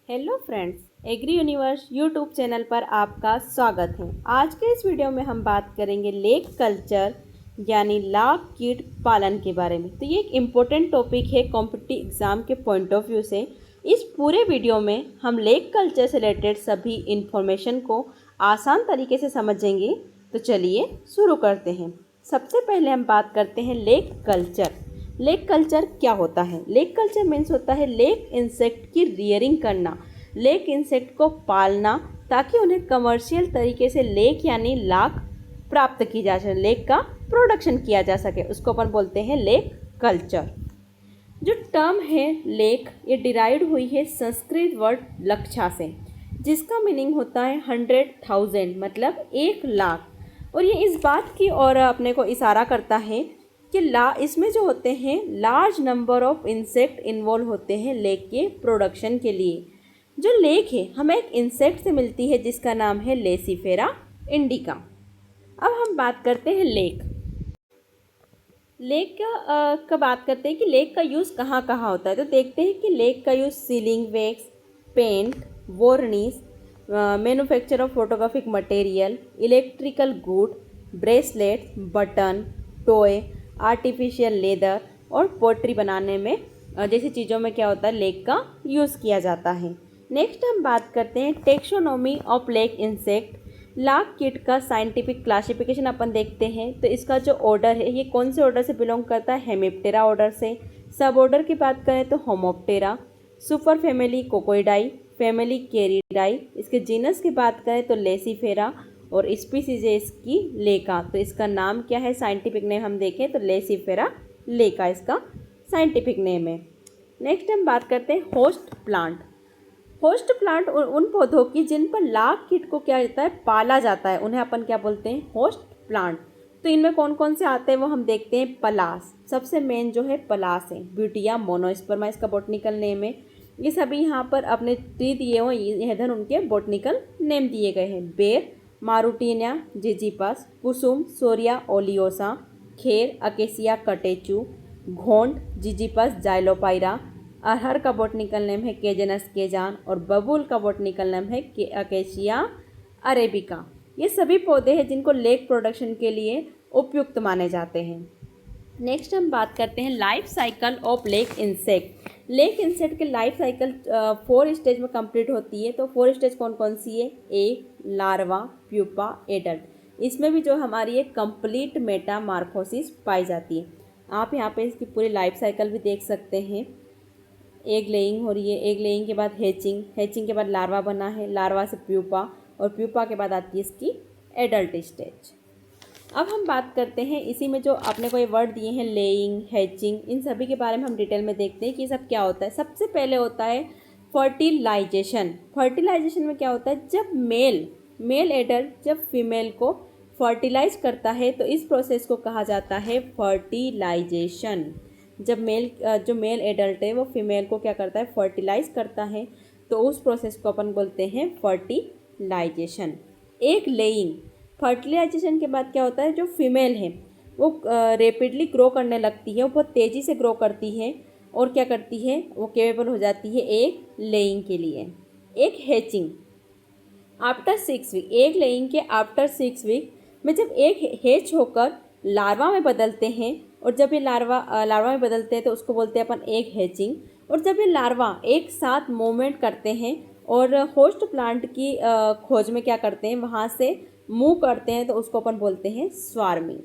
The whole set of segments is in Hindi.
Hello friends, Agri Universe YouTube channel पर आपका स्वागत है। आज के इस वीडियो में हम बात करेंगे लेक कल्चर यानी लाख कीट पालन के बारे में। तो ये एक इम्पोर्टेंट टॉपिक है कॉम्पिटिटिव एग्ज़ाम के पॉइंट ऑफ व्यू से। इस पूरे वीडियो में हम लेक कल्चर से रिलेटेड सभी इन्फॉर्मेशन को आसान तरीके से समझेंगे। तो चलिए शुरू करते हैं। सबसे पहले हम बात करते हैं लेक कल्चर। लेक कल्चर क्या होता है? लेक कल्चर मीन्स होता है लेक इंसेक्ट की रियरिंग करना, लेक इंसेक्ट को पालना ताकि उन्हें कमर्शियल तरीके से लेक यानी लाख प्राप्त की जा सके, लेक का प्रोडक्शन किया जा सके, उसको अपन बोलते हैं लेक कल्चर। जो टर्म है लेक, ये डिराइव्ड हुई है संस्कृत वर्ड लक्षा से, जिसका मीनिंग होता है 100,000 मतलब 1,00,000। और ये इस बात की ओर अपने को इशारा करता है कि इसमें जो होते हैं large number of insect involve होते हैं लेक के प्रोडक्शन के लिए। जो लेक है हमें एक इंसेक्ट से मिलती है जिसका नाम है लेसिफेरा इंडिका। अब हम बात करते हैं लेक का बात करते हैं कि लेक का यूज़ कहाँ कहाँ होता है। तो देखते हैं कि लेक का use sealing wax, paint, varnish, manufacture of photographic material, electrical good, bracelet, button, toy, artificial leather और पोट्री बनाने में जैसी चीज़ों में क्या होता है लेक का यूज़ किया जाता है। नेक्स्ट हम बात करते हैं taxonomy of lake insect. Lakh कीट का साइंटिफिक क्लासिफिकेशन अपन देखते हैं। तो इसका जो ऑर्डर है ये कौन से ऑर्डर से बिलोंग करता है? हेमिप्टेरा ऑर्डर से। सब ऑर्डर की बात करें तो होमोप्टेरा, सुपर फैमिली कोकोइडाई, फैमिली केरिडाई। इसके जीनस की बात करें तो लेसिफेरा और स्पीसीज है इसकी लेका। तो इसका नाम क्या है? साइंटिफिक नेम हम देखें तो लेसिफेरा लेका इसका साइंटिफिक नेम है। नेक्स्ट हम बात करते हैं होस्ट प्लांट। होस्ट प्लांट उन पौधों की जिन पर लाख कीट को क्या जाता है पाला जाता है, उन्हें अपन क्या बोलते हैं? Host plant. तो इनमें कौन कौन से आते हैं वो हम देखते हैं। पलास सबसे मेन जो है पलास है। ब्यूटिया मोनोस्पर्मा इसका बॉटनिकल नेम है। ये सभी यहाँ पर अपने ट्री दिए हुए इधर उनके बॉटनिकल नेम दिए गए हैं। बेर मारुटीनिया जिजिपस, कुसुम सोरिया ओलियोसा, खेर अकेसिया कटेचू, घोंड जिजिपस जाइलोपायरा, अरहर का बॉटनिकल नेम है केजेनस केजान और बबूल का बॉटनिकल नेम है अकेशिया अरेबिका। ये सभी पौधे हैं जिनको लेक प्रोडक्शन के लिए उपयुक्त माने जाते हैं। नेक्स्ट हम बात करते हैं life cycle of lake insect. Lake insect के लाइफ साइकिल 4 स्टेज में कंप्लीट होती है। तो 4 स्टेज कौन कौन सी है? ए लार्वा, प्यूपा, एडल्ट। इसमें भी जो हमारी एक कंप्लीट मेटामार्फोसिस पाई जाती है। आप यहाँ पे इसकी पूरी लाइफ साइकिल भी देख सकते हैं। एग लेइंग हो रही है, एग लेइंग के बाद हैचिंग, हैचिंग के बाद लार्वा बना है, लार्वा से प्यूपा और प्यूपा के बाद आती है इसकी एडल्ट स्टेज। अब हम बात करते हैं इसी में जो आपने को ये वर्ड दिए हैं लेइंग, हैचिंग, इन सभी के बारे में हम डिटेल में देखते हैं कि ये सब क्या होता है। सबसे पहले होता है फर्टिलाइजेशन। फर्टिलाइजेशन में क्या होता है? जब मेल एडल्ट जब फीमेल को फर्टिलाइज करता है तो इस प्रोसेस को कहा जाता है फर्टिलाइजेशन। जब जो मेल एडल्ट है वो फीमेल को क्या करता है? फर्टिलाइज करता है, तो उस प्रोसेस को अपन बोलते हैं फर्टिलाइजेशन। एक लेइंग, फर्टिलाइजेशन के बाद क्या होता है? जो फीमेल है वो रेपिडली ग्रो करने लगती है, वो बहुत तेज़ी से ग्रो करती है और क्या करती है? वो केपेबल हो जाती है एक लेइंग के लिए। एक हैचिंग आफ्टर 6 वीक, एक लेइंग के आफ्टर 6 वीक में जब एक हैच होकर लार्वा में बदलते हैं, और जब ये लार्वा में बदलते हैं तो उसको बोलते हैं अपन एक हैचिंग। और जब ये लार्वा एक साथ मूवमेंट करते हैं और होस्ट प्लांट की खोज में क्या करते हैं? वहाँ से मूव करते हैं, तो उसको अपन बोलते हैं स्वार्मिंग।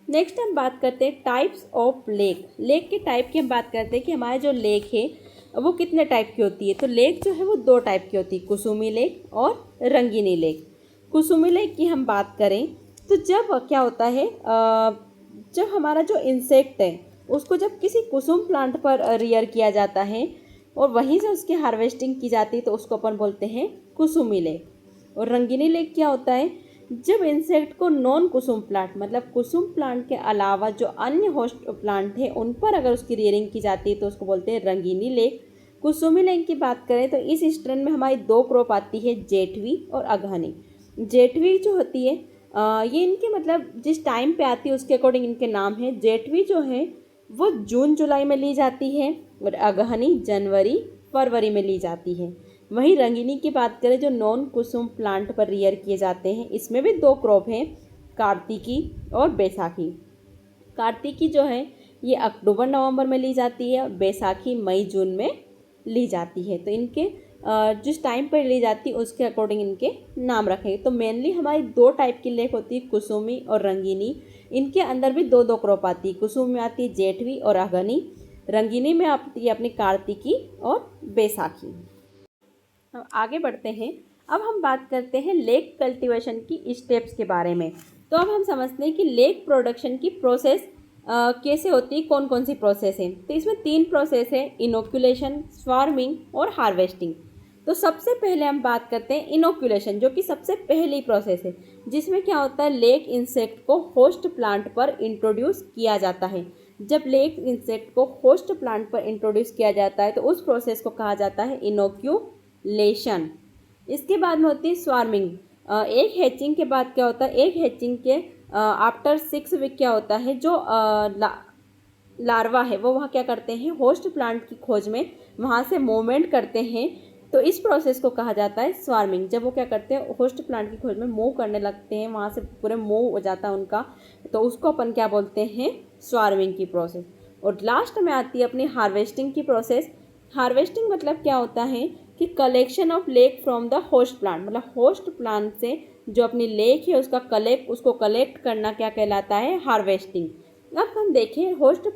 नेक्स्ट हम बात करते हैं टाइप्स ऑफ लेक। लेक के टाइप की हम बात करते हैं कि हमारे जो लेक है वो कितने टाइप की होती है। तो लेक जो है वो 2 टाइप की होती है, कुसुमी लेक और रंगीनी लेक। कुसुमी लेक की हम बात करें तो जब क्या होता है, जब हमारा जो इंसेक्ट है उसको जब किसी कुसुम प्लांट पर रियर किया जाता है और वहीं से उसकी हार्वेस्टिंग की जाती है तो उसको अपन बोलते हैं कुसुमी लेक। और रंगीनी लेक क्या होता है? जब इंसेक्ट को नॉन कुसुम प्लांट मतलब कुसुम प्लांट के अलावा जो अन्य होस्ट प्लांट है उन पर अगर उसकी रियरिंग की जाती है तो उसको बोलते हैं रंगीनी लेक। कुसुमी लेक की बात करें तो इस स्ट्रेन में हमारी 2 क्रॉप आती है, जेठवी और अगहनी। जेठवी जो होती है ये इनके मतलब जिस टाइम पे आती है उसके अकॉर्डिंग इनके नाम है। जेठवी जो है वो जून जुलाई में ली जाती है और अगहनी जनवरी फरवरी में ली जाती है। वहीं रंगीनी की बात करें जो नॉन कुसुम प्लांट पर रियर किए जाते हैं, इसमें भी 2 क्रॉप हैं, कार्तिकी और बैसाखी। कार्तिकी जो है ये अक्टूबर नवंबर में ली जाती है और बैसाखी मई जून में ली जाती है। तो इनके जिस टाइम पर ली जाती है उसके अकॉर्डिंग इनके नाम रखेंगे। तो मेनली हमारी 2 टाइप की लेक होती है, कुसुमी और रंगीनी। इनके अंदर भी 2 क्रॉप आती है, कुसुम में आती है जेठवी और अगनी, रंगीनी में आती है अपनी कार्तिकी और बैसाखी। अब आगे बढ़ते हैं। अब हम बात करते हैं लेक कल्टीवेशन की स्टेप्स के बारे में। तो अब हम समझते हैं कि लेक प्रोडक्शन की प्रोसेस कैसे होती है, कौन कौन सी प्रोसेस है। तो इसमें 3 प्रोसेस है, इनोक्यूलेशन, स्वार्मिंग और हार्वेस्टिंग। तो सबसे पहले हम बात करते हैं इनोक्यूलेशन, जो कि सबसे पहली प्रोसेस है, जिसमें क्या होता है, लेक इंसेक्ट को होस्ट प्लांट पर इंट्रोड्यूस किया जाता है। जब लेक इंसेक्ट को होस्ट प्लांट पर इंट्रोड्यूस किया जाता है तो उस प्रोसेस को कहा जाता है इनोक्यूलेशन। इसके बाद में होती है स्वार्मिंग। एक हैचिंग के बाद क्या होता है, एक हैचिंग के आफ्टर 6 वीक क्या होता है, जो लार्वा है वो वहाँ क्या करते हैं, होस्ट प्लांट की खोज में वहाँ से मूवमेंट करते हैं। तो इस प्रोसेस को कहा जाता है स्वार्मिंग। जब वो क्या करते हैं, होस्ट प्लांट की खोज में मूव करने लगते हैं, वहाँ से पूरे मूव हो जाता है उनका, तो उसको अपन क्या बोलते हैं, स्वार्मिंग की प्रोसेस। और लास्ट में आती है अपनी हार्वेस्टिंग की प्रोसेस। हार्वेस्टिंग मतलब क्या होता है कि collection of lake from the host plant, मतलब होस्ट प्लांट से जो अपनी लेक है उसको कलेक्ट करना क्या कहलाता है, हार्वेस्टिंग। अब हम देखें होस्ट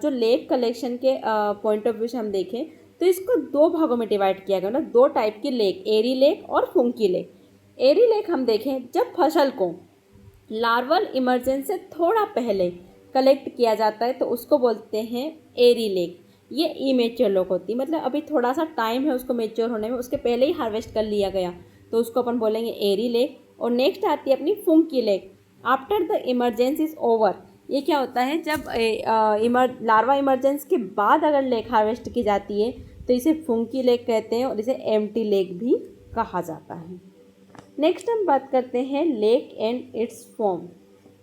जो लेक कलेक्शन के पॉइंट ऑफ व्यू से हम देखें तो इसको 2 भागों में डिवाइड किया गया, मतलब 2 टाइप की लेक, एरी लेक और फुंकी लेक। एरी लेक हम देखें जब फसल को लार्वल इमर्जेंस से थोड़ा पहले कलेक्ट किया जाता है तो उसको बोलते हैं एरी लेक। ये इमेच्योर लेक होती है, मतलब अभी थोड़ा सा टाइम है उसको मेच्योर होने में, उसके पहले ही हार्वेस्ट कर लिया गया, तो उसको अपन बोलेंगे एरी लेक। और नेक्स्ट आती है अपनी फुंकी लेक, after the emergency is over. ये क्या होता है, जब लार्वा इमरजेंस के बाद अगर लेक हार्वेस्ट की जाती है तो इसे फुंकी लेक कहते हैं और इसे एम्प्टी लेक भी कहा जाता है। नेक्स्ट हम बात करते हैं लेक एंड इट्स फॉर्म।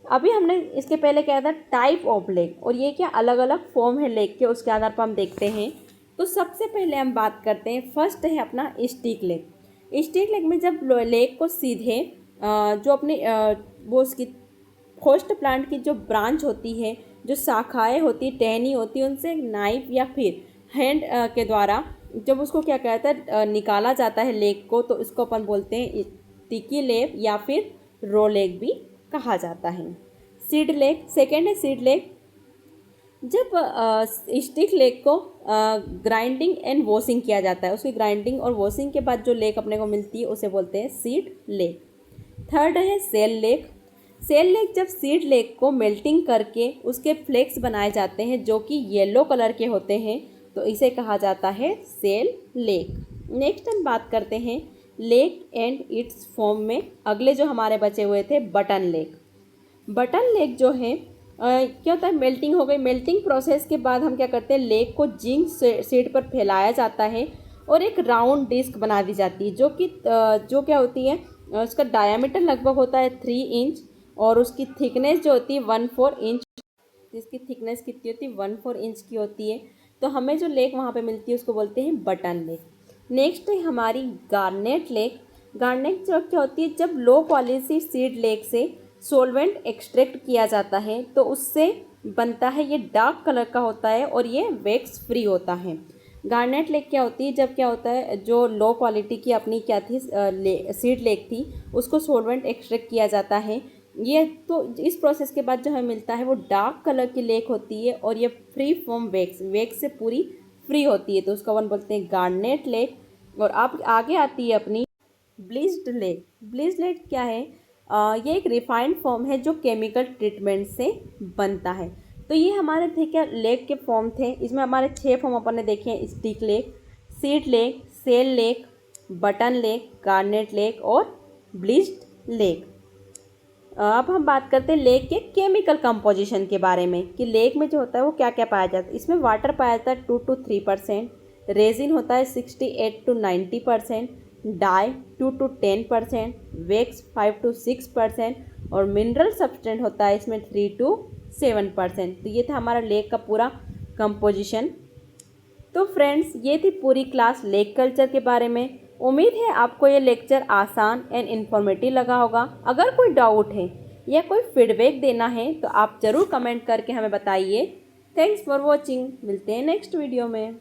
अभी हमने इसके पहले क्या था, टाइप ऑफ लेक, और ये क्या अलग अलग फॉर्म है लेक के, उसके आधार पर हम देखते हैं। तो सबसे पहले हम बात करते हैं, फर्स्ट है अपना स्टिक लेक। स्टिक लेक में जब लेक को सीधे जो अपनी वो उसकी होस्ट प्लांट की जो ब्रांच होती है, जो शाखाएं होती, टहनी होती है, उनसे नाइफ या फिर हैंड के द्वारा जब उसको क्या कहता है, निकाला जाता है लेक को, तो इसको अपन बोलते हैं स्टिकी लेक या फिर रो लेक भी कहा जाता है। सीड लेक, सेकेंड है सीड लेक। जब स्टिक लेक को ग्राइंडिंग एंड वॉशिंग किया जाता है, उसकी ग्राइंडिंग और वॉशिंग के बाद जो लेक अपने को मिलती है उसे बोलते हैं सीड लेक। थर्ड है सेल लेक। सेल लेक जब सीड लेक को मेल्टिंग करके उसके फ्लेक्स बनाए जाते हैं जो कि येलो कलर के होते हैं, तो इसे कहा जाता है सेल लेक। नेक्स्ट हम बात करते हैं लेक एंड इट्स फॉर्म में, अगले जो हमारे बचे हुए थे बटन लेक। बटन लेक जो है क्या होता है, मेल्टिंग हो गई, मेल्टिंग प्रोसेस के बाद हम क्या करते हैं, लेक को जिंक शीट पर फैलाया जाता है और एक राउंड डिस्क बना दी जाती है, जो क्या होती है, उसका डायामीटर लगभग होता है 3 इंच और उसकी थिकनेस जो होती है 1/4 इंच। जिसकी थिकनेस कितनी होती है, 1/4 इंच की होती है। तो हमें जो लेक वहाँ पे मिलती है उसको बोलते हैं बटन लेक। नेक्स्ट है हमारी गार्नेट लेक। गार्नेट जो क्या होती है, जब लो क्वालिटी सीड लेक से सोलवेंट एक्सट्रैक्ट किया जाता है तो उससे बनता है, ये डार्क कलर का होता है और ये वैक्स फ्री होता है। गार्नेट लेक क्या होती है, जब क्या होता है, जो लो क्वालिटी की अपनी क्या थी सीड लेक थी, उसको सोलवेंट एक्सट्रैक्ट किया जाता है। ये तो इस प्रोसेस के बाद जो हमें मिलता है वो डार्क कलर की लेक होती है और ये फ्री फ्रॉम वैक्स से पूरी फ्री होती है, तो उसको अपन बोलते हैं गार्नेट लेक। और आप आगे आती है अपनी ब्लीच्ड लेक। ब्लीच्ड लेक क्या है, ये एक रिफाइंड फॉर्म है जो केमिकल ट्रीटमेंट से बनता है। तो ये हमारे थे क्या लेक के फॉर्म थे, इसमें हमारे 6 फॉर्म अपन ने देखे हैं, stick lac, seed lac, shell lac, button lac, garnet lac और ब्लीच्ड लेक। अब हम बात करते हैं लेक के केमिकल कंपोजिशन के बारे में कि लेक में जो होता है वो क्या क्या पाया जाता है। इसमें वाटर पाया जाता है 2 to 3%, रेजिन होता है 68 to 90%, dye 2 to 10%, wax 5 to 6% और मिनरल सब्सटेंट होता है इसमें 3 to 7%। तो ये था हमारा लेक का पूरा कंपोजिशन। तो फ्रेंड्स, ये थी पूरी क्लास लेक कल्चर के बारे में। उम्मीद है आपको ये लेक्चर आसान एंड इन्फॉर्मेटिव लगा होगा। अगर कोई डाउट है या कोई फीडबैक देना है तो आप ज़रूर कमेंट करके हमें बताइए। Thanks for watching. मिलते हैं नेक्स्ट वीडियो में।